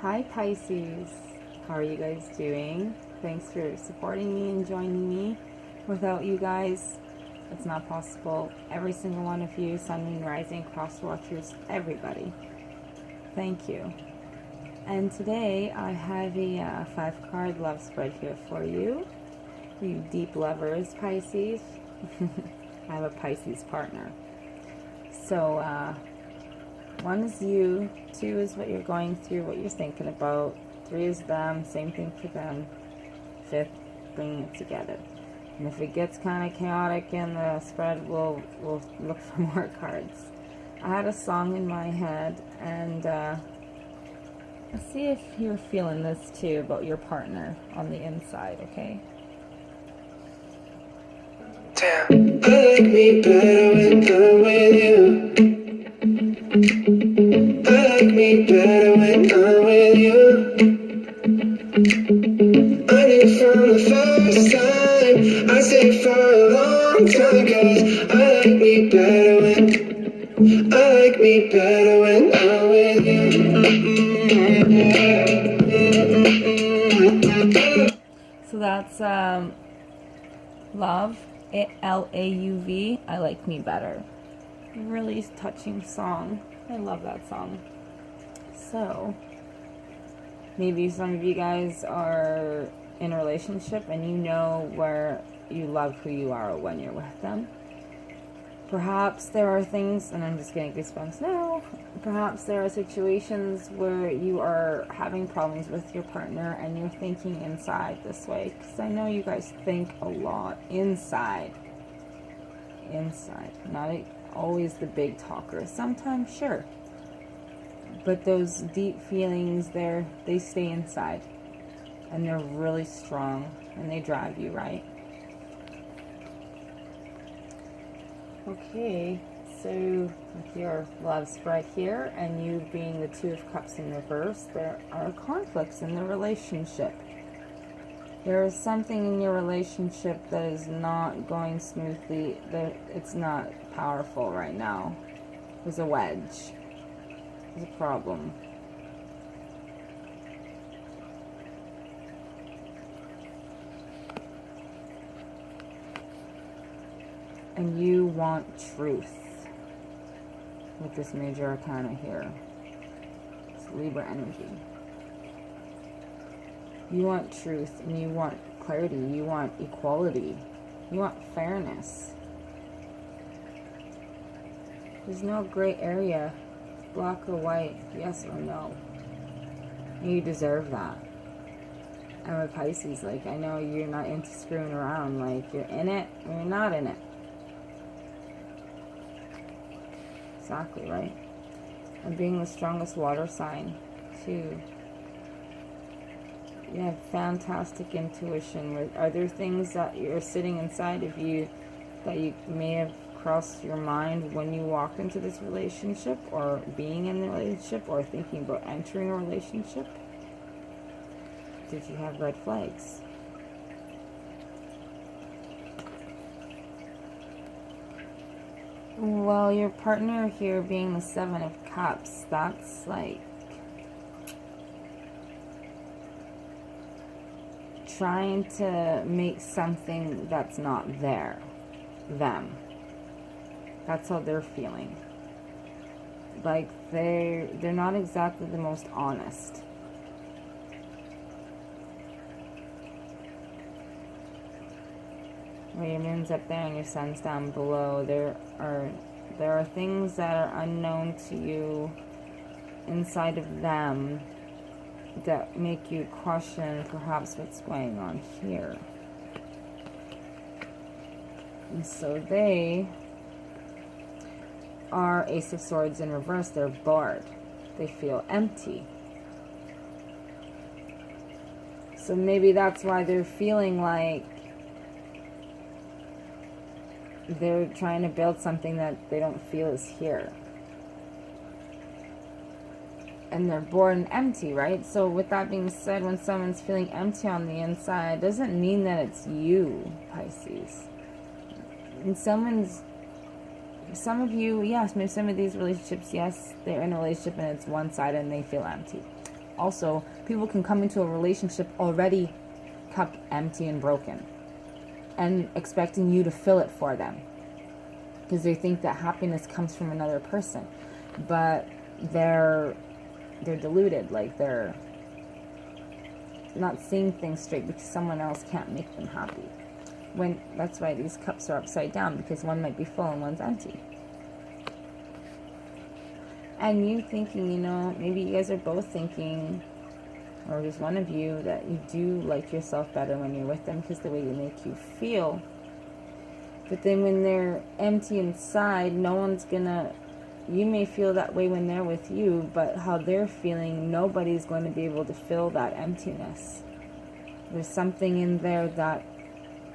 Hi Pisces, how are you guys doing? Thanks for supporting me and joining me. Without you guys, it's not possible. Every single one of you, Sun, Moon, Rising, Cross Watchers, everybody. Thank you. And today I have a 5-card love spread here for you. You deep lovers, Pisces. I have a Pisces partner. So, 1 is you, 2 is what you're going through, what you're thinking about, 3 is them, same thing for them, 5th, bringing it together. And if it gets kind of chaotic in the spread, we'll look for more cards. I had a song in my head, and let's see if you're feeling this too about your partner on the inside, okay? Damn, I like me better when I'm with you. I like me better when I'm with you. I knew from the first time, I stayed for a long time, 'cause I like me better when I'm with you. So that's Love, L-A-U-V, I Like Me Better. Really touching song. I love that song. So, maybe some of you guys are in a relationship and you know where you love who you are when you're with them. Perhaps there are things, and I'm just getting goosebumps now, perhaps there are situations where you are having problems with your partner and you're thinking inside this way. Because I know you guys think a lot inside. Not always the big talker. Sometimes, sure. But those deep feelings there, they stay inside. And they're really strong. And they drive you, right? Okay, so with your love spread here, and you being the 2 of Cups in reverse, there are conflicts in the relationship. There is something in your relationship that is not going smoothly, that it's not powerful right now. There's a wedge. There's a problem. And you want truth with this major arcana here. It's Libra energy. You want truth, and you want clarity. You want equality. You want fairness. There's no gray area. Black or white, yes or no. You deserve that. I'm a Pisces, like, I know you're not into screwing around. Like, you're in it or you're not in it. Exactly, right? And being the strongest water sign, too. You have fantastic intuition. Are there things that you're sitting inside of you that you may have crossed your mind when you walked into this relationship, or being in the relationship, or thinking about entering a relationship? Did you have red flags? Well, your partner here being the 7 of Cups, that's like trying to make something that's not there. Them. That's how they're feeling. Like they're not exactly the most honest. Well, your moon's up there and your sun's down below. There are things that are unknown to you inside of them that make you question perhaps what's going on here. And so they are Ace of Swords in reverse. They're bored. They feel empty. So maybe that's why they're feeling like they're trying to build something that they don't feel is here. And they're bored and empty, right? So with that being said, when someone's feeling empty on the inside, doesn't mean that it's you, Pisces. And some of you, yes, maybe some of these relationships, yes, they're in a relationship and it's one-sided and they feel empty. also people can come into a relationship already cup empty and broken and expecting you to fill it for them because they think that happiness comes from another person, but they're deluded, like they're not seeing things straight because someone else can't make them happy. When that's why these cups are upside down, because one might be full and one's empty. And you thinking, you know, maybe you guys are both thinking, or just one of you, that you do like yourself better when you're with them because the way you make you feel. But then when they're empty inside, no one's gonna, you may feel that way when they're with you, but how they're feeling, nobody's going to be able to fill that emptiness. There's something in there that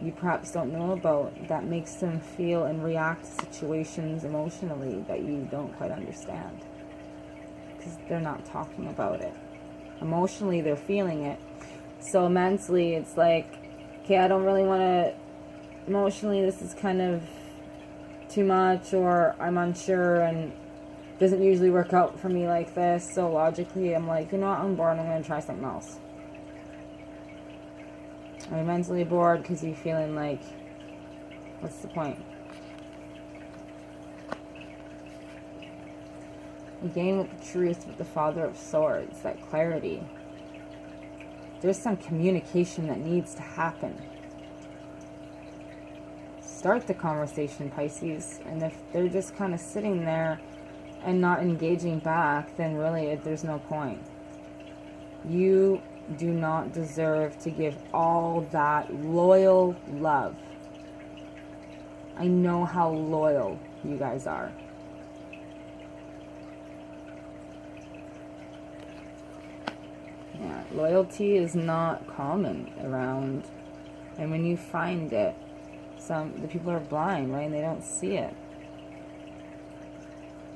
you perhaps don't know about that makes them feel and react to situations emotionally that you don't quite understand. Because they're not talking about it. Emotionally, they're feeling it. So mentally, it's like, okay, I don't really want to, emotionally, this is kind of too much, or I'm unsure, and doesn't usually work out for me like this. So logically, I'm like, you know what, I'm bored, I'm going to try something else. Are you mentally bored because you're feeling like, what's the point? Again, with the truth, with the Father of Swords, that clarity. There's some communication that needs to happen. Start the conversation, Pisces. And if they're just kind of sitting there and not engaging back, then really there's no point. You do not deserve to give all that loyal love. I know how loyal you guys are. Yeah, loyalty is not common around, and when you find it, the people are blind, right? And they don't see it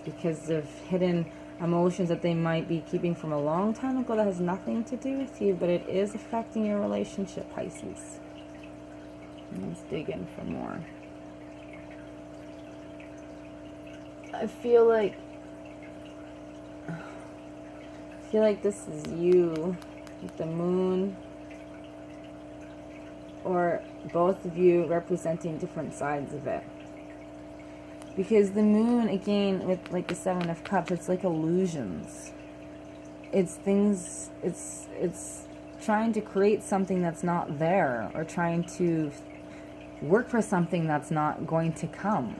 because of hidden emotions that they might be keeping from a long time ago that has nothing to do with you, but it is affecting your relationship, Pisces. Let's dig in for more. I feel like this is you with the moon, or both of you representing different sides of it. Because the moon, again, with like the Seven of Cups, it's like illusions. It's things, it's trying to create something that's not there, or trying to work for something that's not going to come.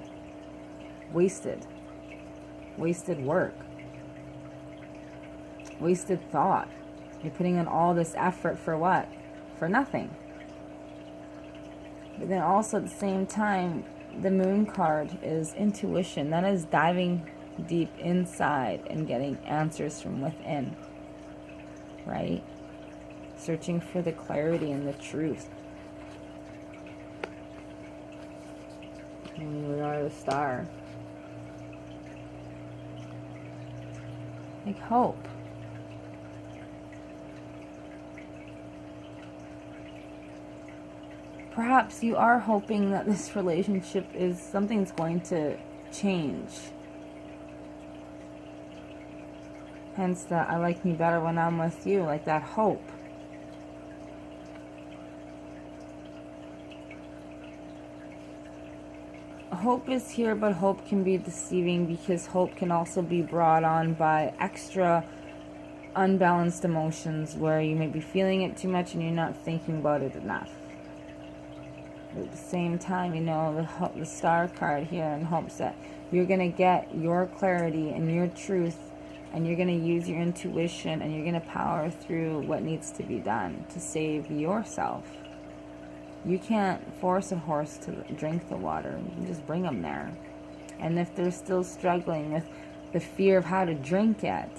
Wasted work. Wasted thought. You're putting in all this effort for what? For nothing. But then also at the same time, the moon card is intuition. That is diving deep inside and getting answers from within. Right? Searching for the clarity and the truth. And we are the star. Like hope. Perhaps you are hoping that this relationship is something's going to change. Hence that I like me better when I'm with you, like that hope. Hope is here, but hope can be deceiving because hope can also be brought on by extra unbalanced emotions where you may be feeling it too much and you're not thinking about it enough. At the same time, you know, the star card here in hopes that you're going to get your clarity and your truth, and you're going to use your intuition, and you're going to power through what needs to be done to save yourself. You can't force a horse to drink the water. You can just bring them there. And if they're still struggling with the fear of how to drink it,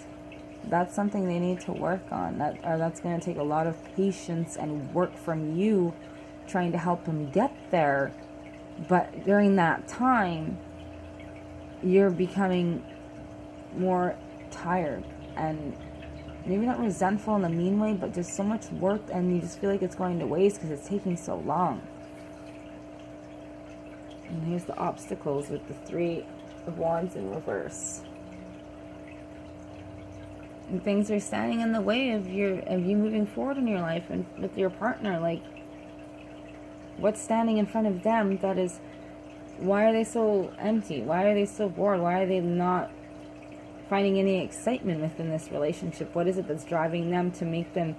that's something they need to work on. That's going to take a lot of patience and work from you, trying to help them get there. But during that time, you're becoming more tired and maybe not resentful in a mean way, but just so much work, and you just feel like it's going to waste because it's taking so long. And here's the obstacles with the Three of Wands in reverse. And things are standing in the way of you moving forward in your life and with your partner. Like, what's standing in front of them that is, why are they so empty? Why are they so bored? Why are they not finding any excitement within this relationship? What is it that's driving them to make them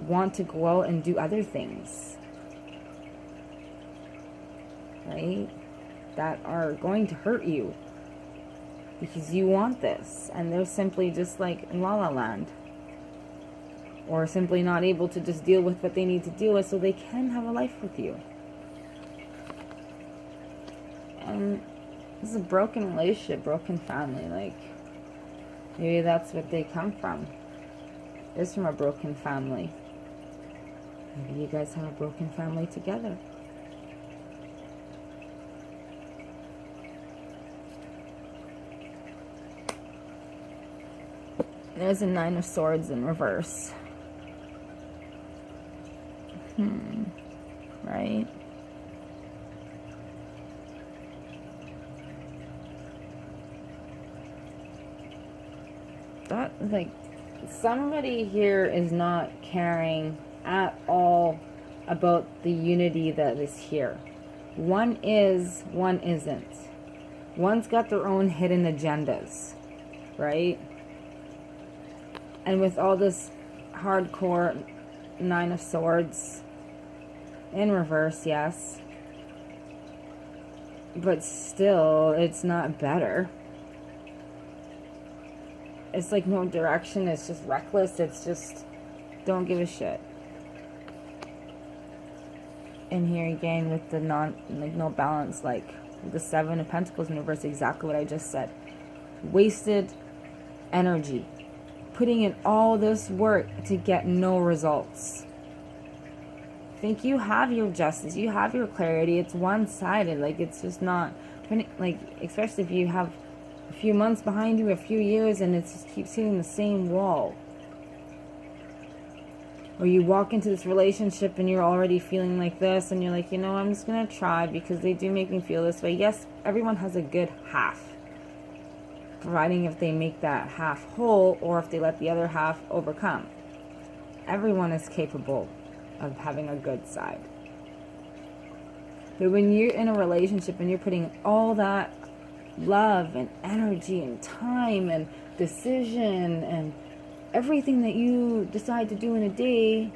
want to go out and do other things? Right? That are going to hurt you. Because you want this. And they're simply just like in La La Land. Or simply not able to just deal with what they need to deal with so they can have a life with you. And this is a broken relationship, broken family. Like, maybe that's what they come from. Is from a broken family. Maybe you guys have a broken family together. There's a 9 of Swords in reverse. Right? That, like, somebody here is not caring at all about the unity that is here. One is, one isn't. One's got their own hidden agendas, right? And with all this hardcore 9 of Swords in reverse, yes. But still, it's not better. It's like no direction. It's just reckless. It's just don't give a shit. And here again with the no balance, like the 7 of Pentacles in reverse, exactly what I just said. Wasted energy. Putting in all this work to get no results. Think you have your justice, you have your clarity. It's one-sided. Like, it's just not, like, especially if you have a few months behind you, a few years, and it just keeps hitting the same wall. Or you walk into this relationship and you're already feeling like this, and you're like, you know, I'm just gonna try because they do make me feel this way. Yes, everyone has a good half, providing if they make that half whole or if they let the other half overcome. Everyone is capable of having a good side. But when you're in a relationship and you're putting all that love and energy and time and decision and everything that you decide to do in a day,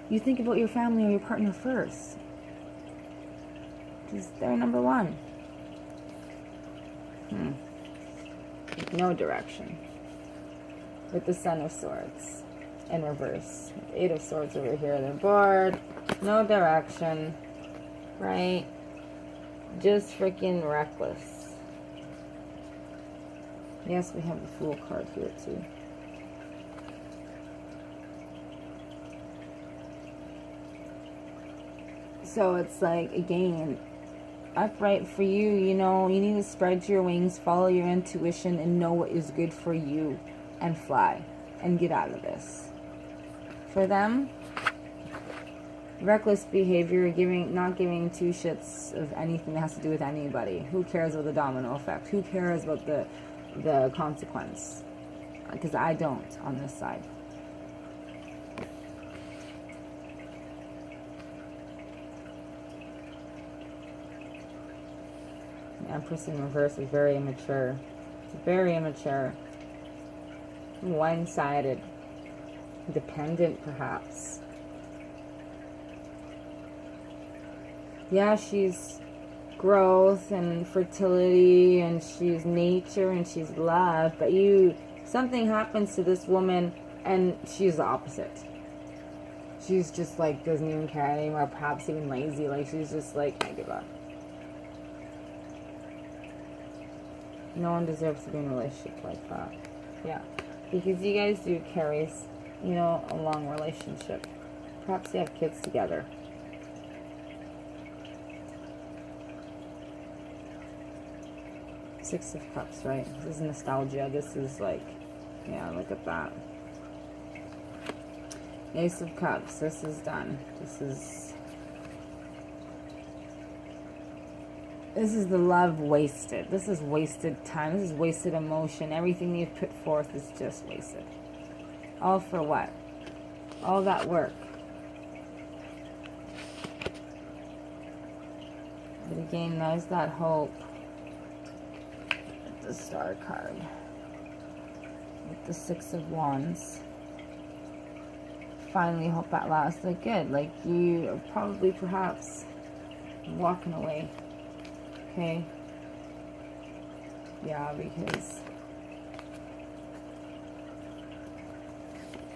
you think about your family or your partner first. Because they're number one. No direction. With the Son of Swords in reverse. 8 of Swords over here. They're bored. No direction. Right? Just freaking reckless. Yes, we have the Fool card here too. So it's like, again, upright for you, you know, you need to spread your wings, follow your intuition, and know what is good for you, and fly, and get out of this. For them, reckless behavior, not giving two shits of anything that has to do with anybody. Who cares about the domino effect? Who cares about the consequence? Because I don't on this side. Empress in reverse is very immature. Very immature. One-sided. Dependent, perhaps. Yeah, she's growth and fertility, and she's nature, and she's love, but something happens to this woman, and she's the opposite. She's just like, doesn't even care anymore, perhaps even lazy. Like, she's just like, I give up. No one deserves to be in a relationship like that. Yeah. Because you guys do carry, you know, a long relationship. Perhaps you have kids together. Six of Cups, right? This is nostalgia. This is like, yeah, look at that. Ace of Cups. This is done. This is the love wasted. This is wasted time. This is wasted emotion. Everything you've put forth is just wasted. All for what? All that work. But again, there's that hope. The Star card. With the Six of Wands. Finally, hope at last. Like, good. Like, you are probably perhaps walking away. Okay? Yeah, because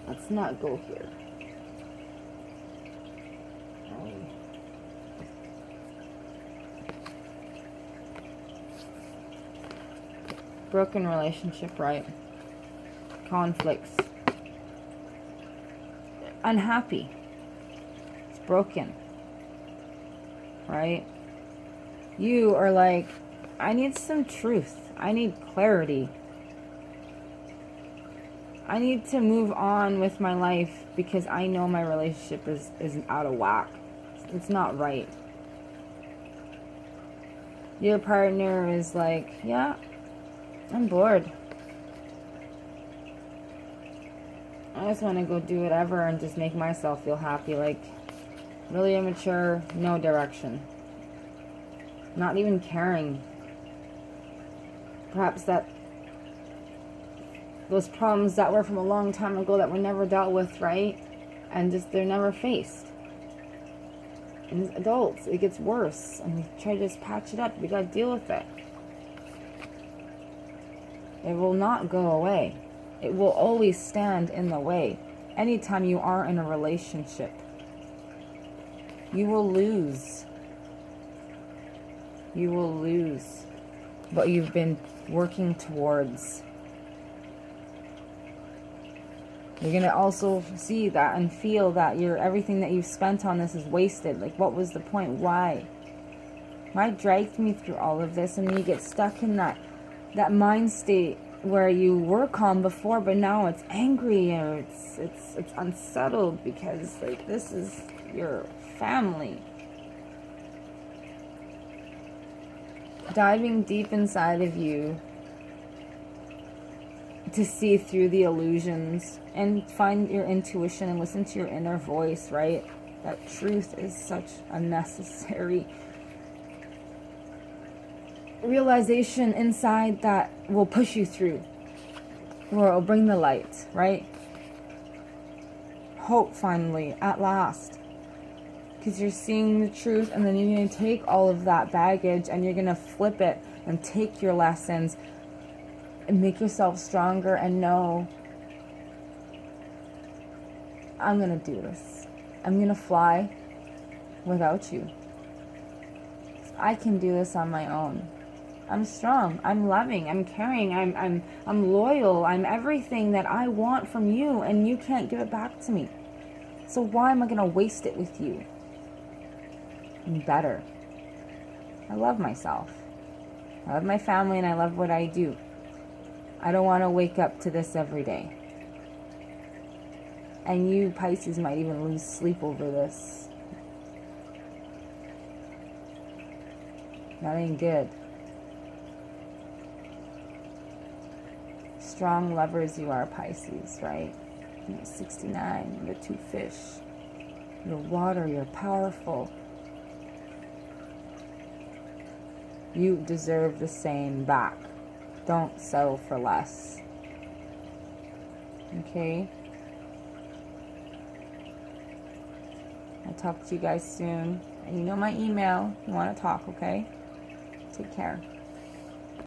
let's not go here. Broken relationship, right? Conflicts. Unhappy. It's broken. Right? You are like, I need some truth. I need clarity. I need to move on with my life because I know my relationship is out of whack. It's not right. Your partner is like, yeah, I'm bored. I just want to go do whatever and just make myself feel happy. Like, really immature, no direction. Not even caring. Perhaps that those problems that were from a long time ago that were never dealt with, right? And just they're never faced. And as adults, it gets worse. And we try to just patch it up. We gotta deal with it. It will not go away. It will always stand in the way. Anytime you are in a relationship, you will lose. You will lose what you've been working towards. You're going to also see that and feel that everything that you've spent on this is wasted. Like, what was the point? Why? Why drag me through all of this? And then you get stuck in that mind state where you were calm before, but now it's angry or it's unsettled because, like, this is your family. Diving deep inside of you to see through the illusions and find your intuition and listen to your inner voice, right? That truth is such a necessary realization inside that will push you through, or it'll bring the light, right? Hope, finally, at last. Because you're seeing the truth, and then you're going to take all of that baggage and you're going to flip it and take your lessons and make yourself stronger and know, I'm going to do this. I'm going to fly without you. I can do this on my own. I'm strong. I'm loving. I'm caring. I'm loyal. I'm everything that I want from you, and you can't give it back to me. So why am I going to waste it with you? I'm better. I love myself. I love my family, and I love what I do. I don't want to wake up to this every day. And you, Pisces, might even lose sleep over this. That ain't good. Strong lovers you are, Pisces, right? You're 69, you're 2 fish. You're water, you're powerful. You deserve the same back. Don't settle for less. Okay? I'll talk to you guys soon. And you know my email if you want to talk, okay? Take care.